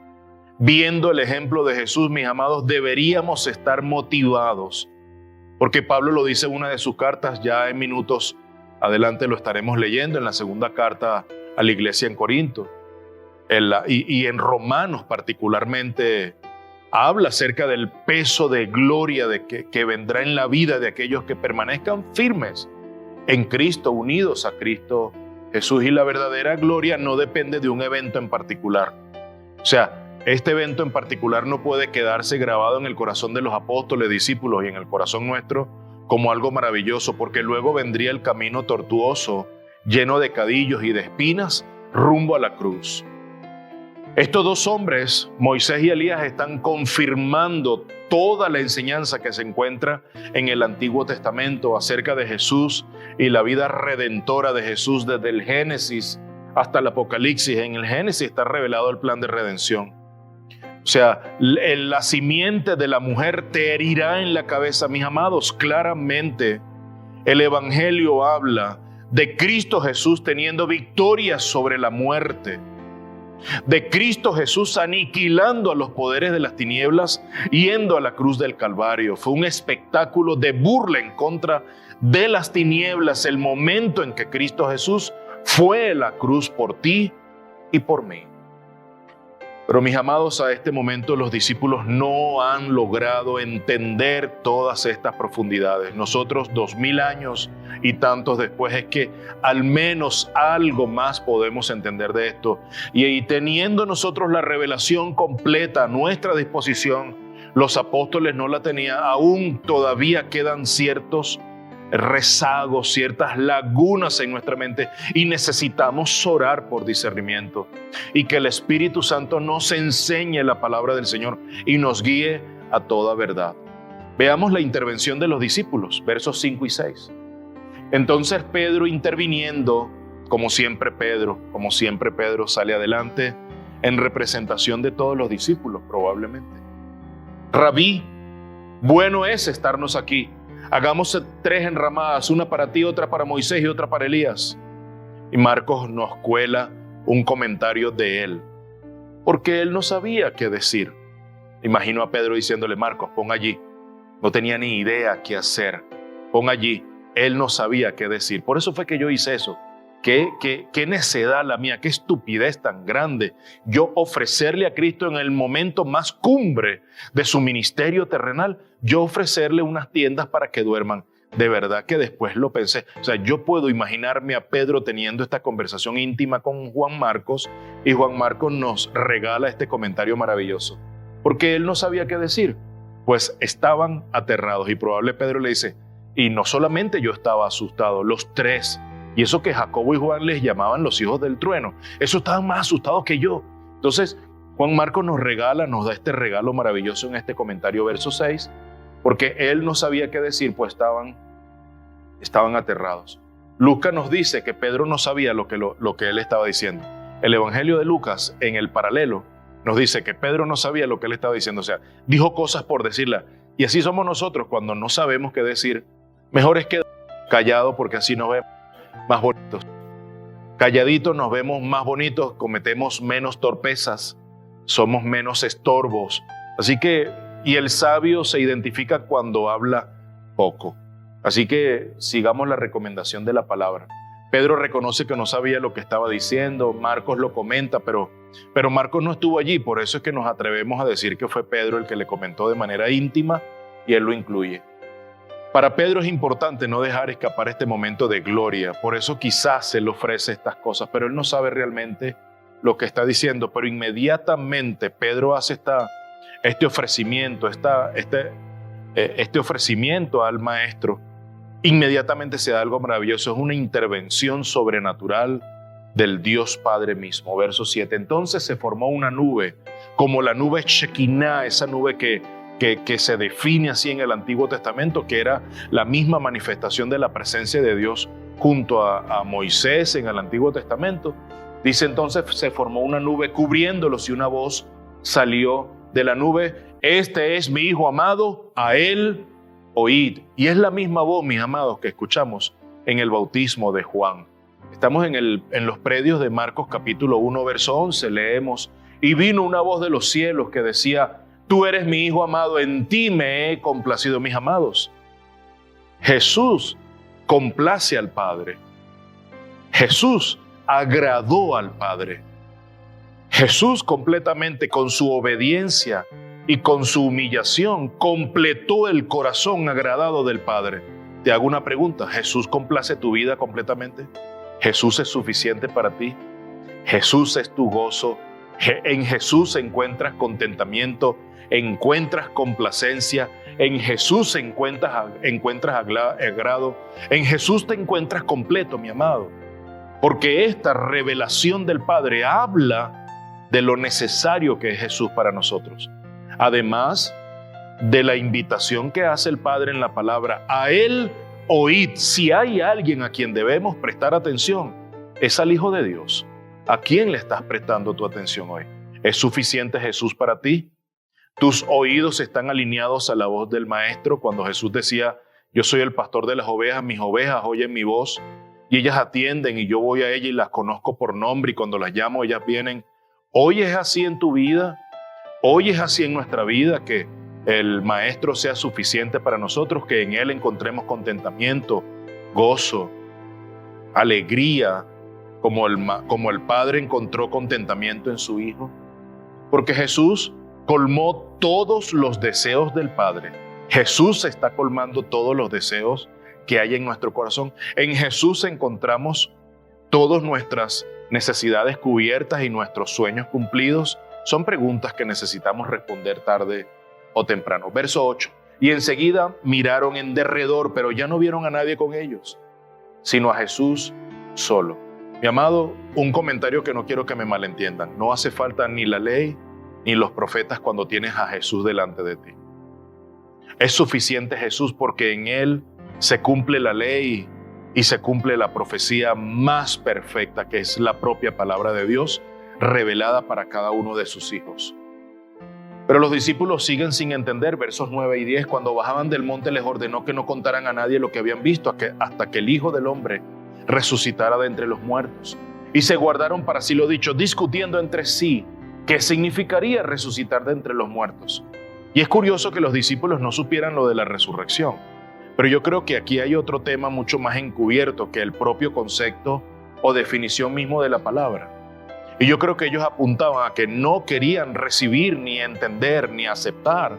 S1: Viendo el ejemplo de Jesús, mis amados, deberíamos estar motivados. Porque Pablo lo dice en una de sus cartas, ya en minutos adelante lo estaremos leyendo, en la segunda carta a la iglesia en Corinto. Y en Romanos particularmente habla acerca del peso de gloria que vendrá en la vida de aquellos que permanezcan firmes en Cristo, unidos a Cristo Jesús. Y la verdadera gloria no depende de un evento en particular. O sea, este evento en particular no puede quedarse grabado en el corazón de los apóstoles, discípulos y en el corazón nuestro como algo maravilloso, porque luego vendría el camino tortuoso, lleno de cadillos y de espinas, rumbo a la cruz. Estos dos hombres, Moisés y Elías, están confirmando toda la enseñanza que se encuentra en el Antiguo Testamento acerca de Jesús y la vida redentora de Jesús desde el Génesis hasta el Apocalipsis. En el Génesis está revelado el plan de redención. O sea, la simiente de la mujer te herirá en la cabeza, mis amados. Claramente el Evangelio habla de Cristo Jesús teniendo victoria sobre la muerte. de Cristo Jesús aniquilando a los poderes de las tinieblas, yendo a la cruz del Calvario. Fue un espectáculo de burla en contra de las tinieblas, el momento en que Cristo Jesús fue a la cruz por ti y por mí. Pero mis amados, a este momento los discípulos no han logrado entender todas estas profundidades. Nosotros 2000 años y tantos después es que al menos algo más podemos entender de esto. Y teniendo nosotros la revelación completa a nuestra disposición, los apóstoles no la tenían. Aún todavía quedan ciertos rezagos, ciertas lagunas en nuestra mente y necesitamos orar por discernimiento y que el Espíritu Santo nos enseñe la palabra del Señor y nos guíe a toda verdad. Veamos la intervención de los discípulos, versos 5 y 6. Entonces Pedro interviniendo, como siempre Pedro sale adelante en representación de todos los discípulos probablemente. Rabí, bueno es estarnos aquí. Hagamos 3 enramadas, una para ti, otra para Moisés y otra para Elías. Y Marcos nos cuela un comentario de él, porque él no sabía qué decir. Imagino a Pedro diciéndole, Marcos, pon allí. No tenía ni idea qué hacer. Pon allí. Él no sabía qué decir. Por eso fue que yo hice eso. Qué necedad la mía, qué estupidez tan grande. Yo ofrecerle a Cristo en el momento más cumbre de su ministerio terrenal, yo ofrecerle unas tiendas para que duerman. De verdad que después lo pensé. O sea, yo puedo imaginarme a Pedro teniendo esta conversación íntima con Juan Marcos y Juan Marcos nos regala este comentario maravilloso. Porque él no sabía qué decir. Pues estaban aterrados y probable Pedro le dice, y no solamente yo estaba asustado, los 3. Y eso que Jacobo y Juan les llamaban los hijos del trueno. Esos estaban más asustados que yo. Entonces, Juan Marcos nos da este regalo maravilloso en este comentario, verso 6, porque él no sabía qué decir, pues estaban aterrados. Lucas nos dice que Pedro no sabía lo que él estaba diciendo. El Evangelio de Lucas, en el paralelo, nos dice que Pedro no sabía lo que él estaba diciendo. O sea, dijo cosas por decirlas. Y así somos nosotros cuando no sabemos qué decir. Mejor es quedar callado porque así nos vemos más bonitos. Calladitos nos vemos más bonitos, cometemos menos torpezas, somos menos estorbos. Así que, y el sabio se identifica cuando habla poco. Así que sigamos la recomendación de la palabra. Pedro reconoce que no sabía lo que estaba diciendo, Marcos lo comenta, pero Marcos no estuvo allí, por eso es que nos atrevemos a decir que fue Pedro el que le comentó de manera íntima y él lo incluye. Para Pedro es importante no dejar escapar este momento de gloria, por eso quizás se le ofrece estas cosas, pero él no sabe realmente lo que está diciendo, pero inmediatamente Pedro hace este ofrecimiento, este ofrecimiento al maestro. Inmediatamente se da algo maravilloso, es una intervención sobrenatural del Dios Padre mismo. Verso 7, entonces se formó una nube, como la nube Shekinah, esa nube que se define así en el Antiguo Testamento, que era la misma manifestación de la presencia de Dios junto a Moisés en el Antiguo Testamento. Dice entonces se formó una nube cubriéndolos y una voz salió de la nube, este es mi Hijo amado, a él oíd. Y es la misma voz, mis amados, que escuchamos en el bautismo de Juan. Estamos en los predios de Marcos capítulo 1, verso 11, leemos, y vino una voz de los cielos que decía, tú eres mi Hijo amado, en ti me he complacido, mis amados. Jesús complace al Padre. Jesús agradó al Padre. Jesús completamente con su obediencia y con su humillación completó el corazón agradado del Padre. Te hago una pregunta, ¿Jesús complace tu vida completamente? ¿Jesús es suficiente para ti? ¿Jesús es tu gozo? ¿En Jesús encuentras contentamiento? ¿Encuentras complacencia? En Jesús encuentras agrado. En Jesús te encuentras completo, mi amado. Porque esta revelación del Padre habla de lo necesario que es Jesús para nosotros. Además de la invitación que hace el Padre en la palabra, a Él oíd. Si hay alguien a quien debemos prestar atención, es al Hijo de Dios. ¿A quién le estás prestando tu atención hoy? ¿Es suficiente Jesús para ti? ¿Tus oídos están alineados a la voz del Maestro? Cuando Jesús decía, yo soy el pastor de las ovejas, mis ovejas oyen mi voz y ellas atienden y yo voy a ellas y las conozco por nombre y cuando las llamo ellas vienen. Hoy es así en tu vida, hoy es así en nuestra vida, que el Maestro sea suficiente para nosotros, que en Él encontremos contentamiento, gozo, alegría, como el Padre encontró contentamiento en su Hijo. Porque Jesús colmó todos los deseos del Padre. Jesús está colmando todos los deseos que hay en nuestro corazón. En Jesús encontramos todas nuestras necesidades cubiertas y nuestros sueños cumplidos. Son preguntas que necesitamos responder tarde o temprano. Verso 8. Y enseguida miraron en derredor, pero ya no vieron a nadie con ellos, sino a Jesús solo. Mi amado, un comentario que no quiero que me malentiendan. No hace falta ni la ley ni los profetas cuando tienes a Jesús delante de ti. Es suficiente Jesús, porque en Él se cumple la ley y se cumple la profecía más perfecta, que es la propia palabra de Dios revelada para cada uno de sus hijos. Pero los discípulos siguen sin entender. Versos 9 y 10, cuando bajaban del monte les ordenó que no contaran a nadie lo que habían visto hasta que el Hijo del Hombre resucitara de entre los muertos. Y se guardaron para sí lo dicho, discutiendo entre sí qué significaría resucitar de entre los muertos. Y es curioso que los discípulos no supieran lo de la resurrección. Pero yo creo que aquí hay otro tema mucho más encubierto que el propio concepto o definición mismo de la palabra. Y yo creo que ellos apuntaban a que no querían recibir, ni entender, ni aceptar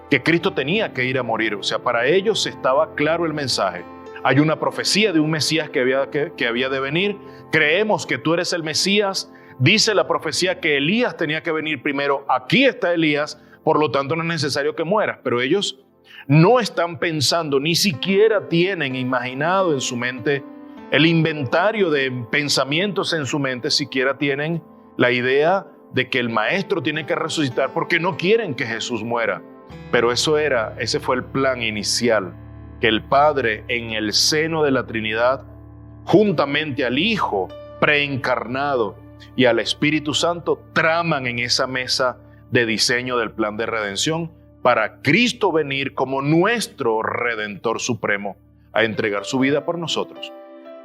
S1: que Cristo tenía que ir a morir. O sea, para ellos estaba claro el mensaje. Hay una profecía de un Mesías que había de venir. Creemos que tú eres el Mesías. Dice la profecía que Elías tenía que venir primero. Aquí está Elías, por lo tanto no es necesario que mueras. Pero ellos no están pensando, ni siquiera tienen imaginado en su mente el inventario de pensamientos en su mente, siquiera tienen la idea de que el Maestro tiene que resucitar, porque no quieren que Jesús muera. Pero ese fue el plan inicial, que el Padre en el seno de la Trinidad, juntamente al Hijo preencarnado y al Espíritu Santo, traman en esa mesa de diseño del plan de redención para Cristo venir como nuestro Redentor Supremo a entregar su vida por nosotros.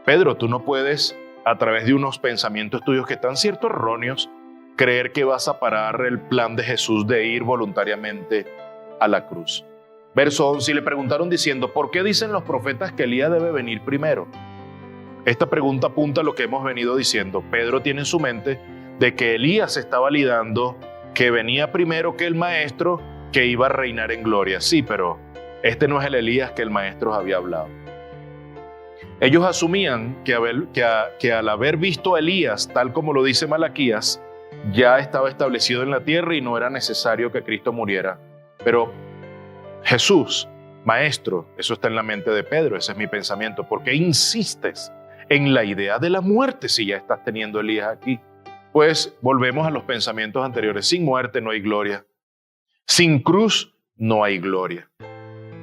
S1: Pedro, tú no puedes, a través de unos pensamientos tuyos que están cierto erróneos, creer que vas a parar el plan de Jesús de ir voluntariamente a la cruz. Verso 11, y le preguntaron diciendo, ¿por qué dicen los profetas que Elías debe venir primero? Esta pregunta apunta a lo que hemos venido diciendo. Pedro tiene en su mente de que Elías está validando que venía primero que el Maestro, que iba a reinar en gloria. Sí, pero este no es el Elías que el Maestro había hablado. Ellos asumían que al haber visto a Elías, tal como lo dice Malaquías, ya estaba establecido en la tierra y no era necesario que Cristo muriera. Pero Jesús, Maestro, eso está en la mente de Pedro, ese es mi pensamiento. ¿Por qué insistes en la idea de la muerte si ya estás teniendo Elías aquí? Pues volvemos a los pensamientos anteriores. Sin muerte no hay gloria. Sin cruz no hay gloria.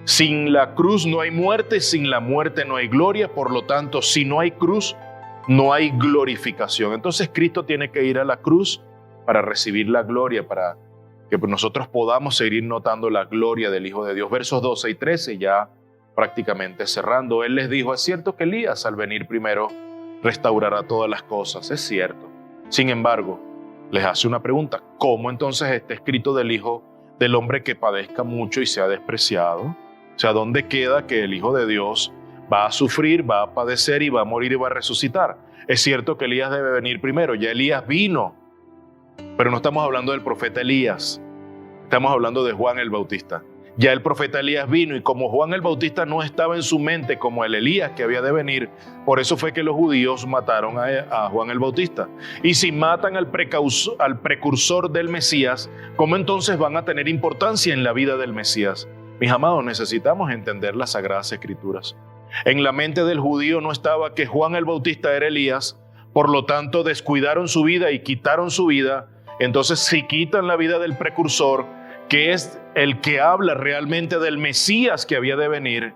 S1: Sin la cruz no hay muerte, sin la muerte no hay gloria. Por lo tanto, si no hay cruz, no hay glorificación. Entonces Cristo tiene que ir a la cruz para recibir la gloria, para que nosotros podamos seguir notando la gloria del Hijo de Dios. Versos 12 y 13, ya prácticamente cerrando. Él les dijo, es cierto que Elías al venir primero restaurará todas las cosas. Es cierto. Sin embargo, les hace una pregunta. ¿Cómo entonces está escrito del Hijo del Hombre que padezca mucho y sea despreciado? O sea, ¿dónde queda que el Hijo de Dios va a sufrir, va a padecer y va a morir y va a resucitar? Es cierto que Elías debe venir primero. Ya Elías vino. Pero no estamos hablando del profeta Elías. Estamos hablando de Juan el Bautista. Ya el profeta Elías vino y como Juan el Bautista no estaba en su mente como el Elías que había de venir, por eso fue que los judíos mataron a Juan el Bautista. Y si matan al precursor del Mesías, ¿cómo entonces van a tener importancia en la vida del Mesías? Mis amados, necesitamos entender las Sagradas Escrituras. En la mente del judío no estaba que Juan el Bautista era Elías, por lo tanto descuidaron su vida y quitaron su vida. Entonces si quitan la vida del precursor, que es el que habla realmente del Mesías que había de venir,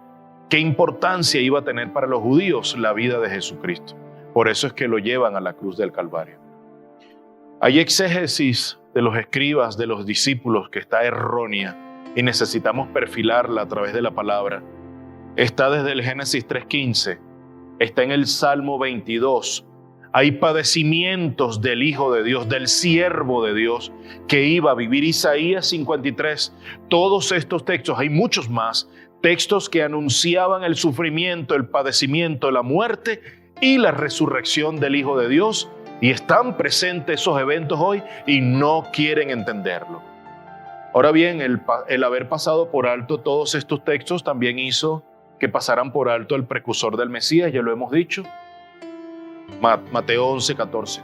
S1: ¿qué importancia iba a tener para los judíos la vida de Jesucristo? Por eso es que lo llevan a la cruz del Calvario. Hay exégesis de los escribas, de los discípulos, que está errónea y necesitamos perfilarla a través de la palabra. Está desde el Génesis 3:15, está en el Salmo 22, hay padecimientos del Hijo de Dios, del siervo de Dios, que iba a vivir. Isaías 53, todos estos textos, hay muchos más, textos que anunciaban el sufrimiento, el padecimiento, la muerte y la resurrección del Hijo de Dios, y están presentes esos eventos hoy y no quieren entenderlo. Ahora bien, el haber pasado por alto todos estos textos también hizo que pasaran por alto el precursor del Mesías, ya lo hemos dicho, Mateo 11, 14.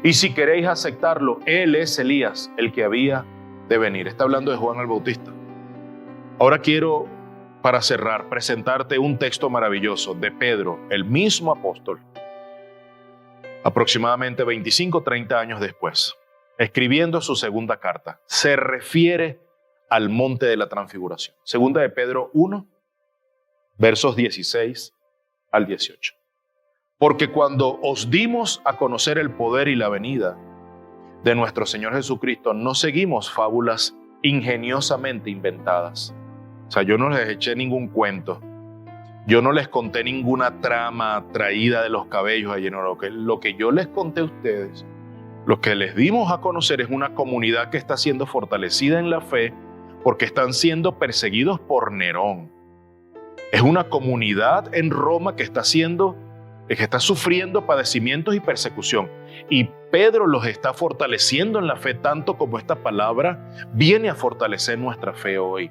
S1: Y si queréis aceptarlo, Él es Elías, el que había de venir. Está hablando de Juan el Bautista. Ahora quiero, para cerrar, presentarte un texto maravilloso de Pedro, el mismo apóstol, aproximadamente 25, 30 años después, escribiendo su segunda carta. Se refiere al monte de la transfiguración. Segunda de Pedro 1, versos 16 al 18. Porque cuando os dimos a conocer el poder y la venida de nuestro Señor Jesucristo, no seguimos fábulas ingeniosamente inventadas. O sea, yo no les eché ningún cuento. Yo no les conté ninguna trama traída de los cabellos allí. No, lo que yo les conté a ustedes, lo que les dimos a conocer es una comunidad que está siendo fortalecida en la fe porque están siendo perseguidos por Nerón. Es una comunidad en Roma que está sufriendo padecimientos y persecución. Y Pedro los está fortaleciendo en la fe tanto como esta palabra viene a fortalecer nuestra fe hoy.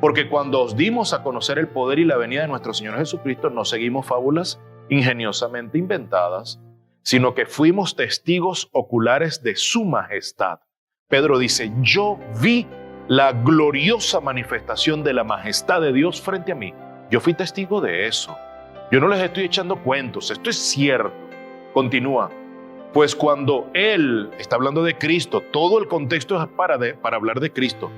S1: Porque cuando os dimos a conocer el poder y la venida de nuestro Señor Jesucristo, no seguimos fábulas ingeniosamente inventadas, sino que fuimos testigos oculares de su majestad. Pedro dice, yo vi la gloriosa manifestación de la majestad de Dios frente a mí. Yo fui testigo de eso. Yo no les estoy echando cuentos, esto es cierto. Continúa. Pues cuando Él, está hablando de Cristo, todo el contexto es para hablar de Cristo.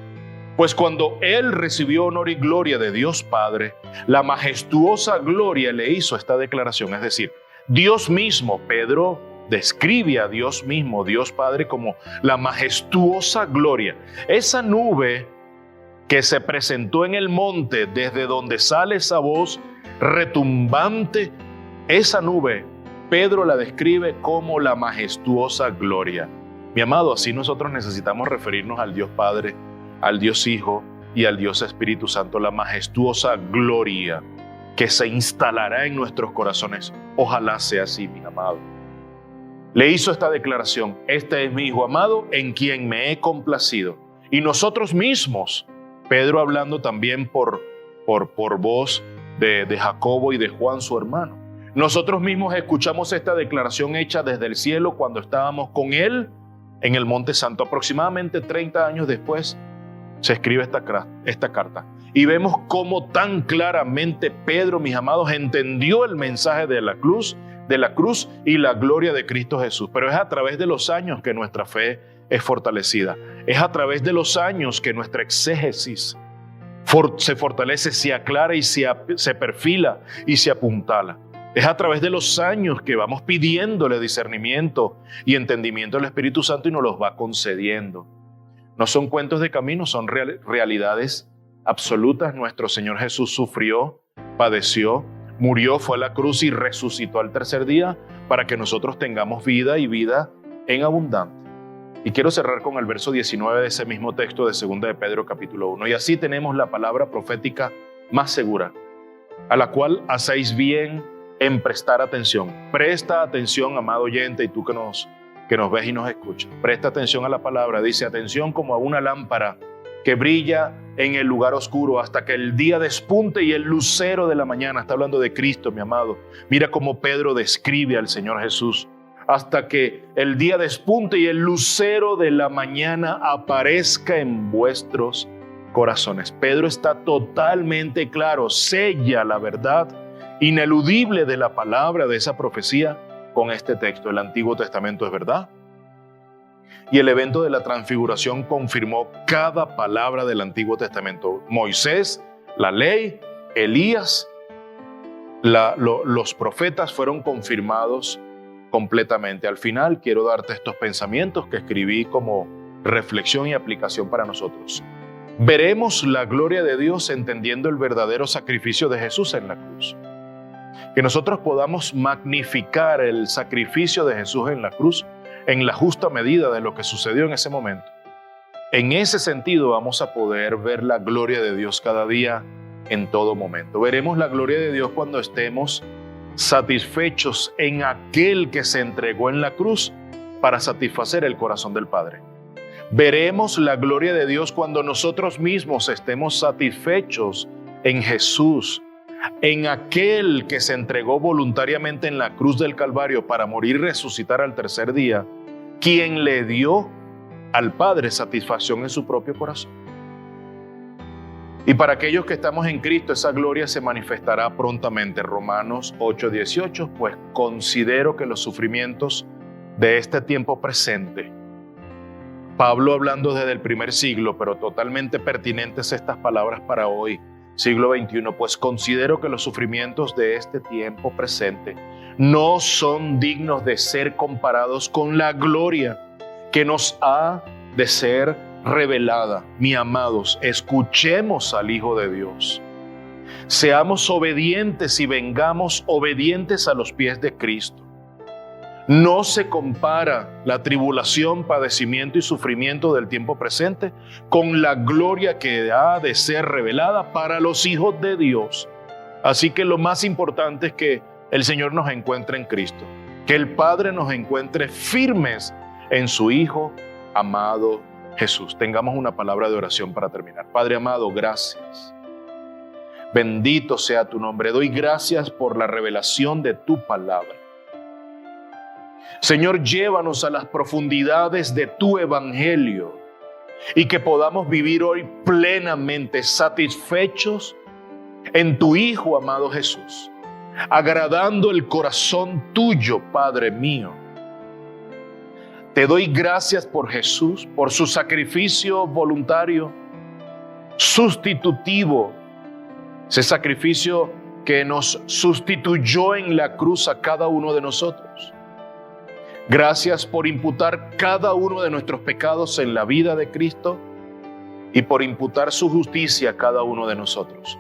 S1: Pues cuando Él recibió honor y gloria de Dios Padre, la majestuosa gloria le hizo esta declaración. Es decir, Dios mismo, Pedro describe a Dios mismo, Dios Padre, como la majestuosa gloria. Esa nube que se presentó en el monte desde donde sale esa voz retumbante, esa nube, Pedro la describe como la majestuosa gloria. Mi amado, así nosotros necesitamos referirnos al Dios Padre, al Dios Hijo y al Dios Espíritu Santo, la majestuosa gloria que se instalará en nuestros corazones. Ojalá sea así, mi amado. Le hizo esta declaración, este es mi Hijo amado en quien me he complacido. Y nosotros mismos, Pedro hablando también por voz de Jacobo y de Juan, su hermano. Nosotros mismos escuchamos esta declaración hecha desde el cielo cuando estábamos con Él en el Monte Santo. Aproximadamente 30 años después se escribe esta carta. Y vemos cómo tan claramente Pedro, mis amados, entendió el mensaje de la cruz y la gloria de Cristo Jesús. Pero es a través de los años que nuestra fe es fortalecida. Es a través de los años que nuestra exégesis se fortalece, se aclara y se perfila y se apuntala. Es a través de los años que vamos pidiéndole discernimiento y entendimiento al Espíritu Santo y nos los va concediendo. No son cuentos de camino, son realidades absolutas. Nuestro Señor Jesús sufrió, padeció, murió, fue a la cruz y resucitó al tercer día para que nosotros tengamos vida y vida en abundante. Y quiero cerrar con el verso 19 de ese mismo texto de 2 de Pedro capítulo 1. Y así tenemos la palabra profética más segura, a la cual hacéis bien en prestar atención. Presta atención, amado oyente, y tú que nos ves y nos escuchas. Presta atención a la palabra. Dice, atención como a una lámpara que brilla en el lugar oscuro hasta que el día despunte y el lucero de la mañana. Está hablando de Cristo, mi amado. Mira cómo Pedro describe al Señor Jesús. Hasta que el día despunte y el lucero de la mañana aparezca en vuestros corazones. Pedro está totalmente claro, sella la verdad ineludible de la palabra de esa profecía con este texto. El Antiguo Testamento es verdad. Y el evento de la transfiguración confirmó cada palabra del Antiguo Testamento. Moisés, la ley, Elías, los profetas fueron confirmados completamente. Al final quiero darte estos pensamientos que escribí como reflexión y aplicación para nosotros. Veremos la gloria de Dios entendiendo el verdadero sacrificio de Jesús en la cruz. Que nosotros podamos magnificar el sacrificio de Jesús en la cruz en la justa medida de lo que sucedió en ese momento. En ese sentido vamos a poder ver la gloria de Dios cada día, en todo momento. Veremos la gloria de Dios cuando estemos satisfechos en aquel que se entregó en la cruz para satisfacer el corazón del Padre. Veremos la gloria de Dios cuando nosotros mismos estemos satisfechos en Jesús, en aquel que se entregó voluntariamente en la cruz del Calvario para morir y resucitar al tercer día, quien le dio al Padre satisfacción en su propio corazón. Y para aquellos que estamos en Cristo, esa gloria se manifestará prontamente. Romanos 8:18, pues considero que los sufrimientos de este tiempo presente, Pablo hablando desde el primer siglo, pero totalmente pertinentes estas palabras para hoy, siglo XXI, pues considero que los sufrimientos de este tiempo presente no son dignos de ser comparados con la gloria que nos ha de ser revelada. Mi amados, escuchemos al Hijo de Dios. Seamos obedientes y vengamos obedientes a los pies de Cristo. No se compara la tribulación, padecimiento y sufrimiento del tiempo presente con la gloria que ha de ser revelada para los hijos de Dios. Así que lo más importante es que el Señor nos encuentre en Cristo, que el Padre nos encuentre firmes en su Hijo amado Jesús. Tengamos una palabra de oración para terminar. Padre amado, gracias. Bendito sea tu nombre. Doy gracias por la revelación de tu palabra. Señor, llévanos a las profundidades de tu evangelio y que podamos vivir hoy plenamente satisfechos en tu Hijo amado Jesús, agradando el corazón tuyo, Padre mío. Te doy gracias por Jesús, por su sacrificio voluntario, sustitutivo, ese sacrificio que nos sustituyó en la cruz a cada uno de nosotros. Gracias por imputar cada uno de nuestros pecados en la vida de Cristo y por imputar su justicia a cada uno de nosotros.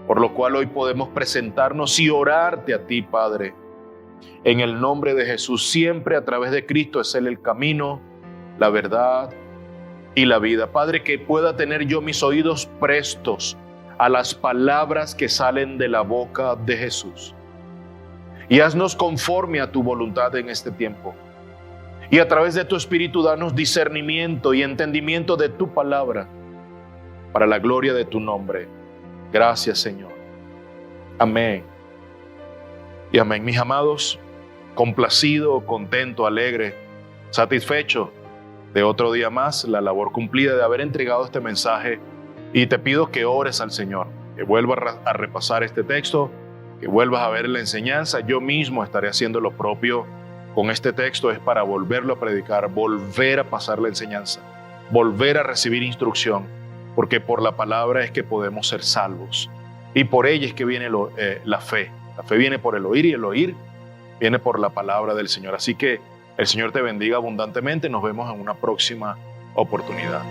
S1: Por lo cual hoy podemos presentarnos y orarte a ti, Padre, en el nombre de Jesús. Siempre a través de Cristo es Él el camino, la verdad y la vida. Padre, que pueda tener yo mis oídos prestos a las palabras que salen de la boca de Jesús. Y haznos conforme a tu voluntad en este tiempo. Y a través de tu Espíritu danos discernimiento y entendimiento de tu palabra para la gloria de tu nombre. Gracias, Señor. Amén. Y amén. Mis amados, complacido, contento, alegre, satisfecho de otro día más, la labor cumplida de haber entregado este mensaje. Y te pido que ores al Señor, que vuelvas a repasar este texto, que vuelvas a ver la enseñanza. Yo mismo estaré haciendo lo propio con este texto. Es para volverlo a predicar, volver a pasar la enseñanza, volver a recibir instrucción, porque por la palabra es que podemos ser salvos. Y por ella es que viene la fe. La fe viene por el oír y el oír viene por la palabra del Señor. Así que el Señor te bendiga abundantemente. Nos vemos en una próxima oportunidad.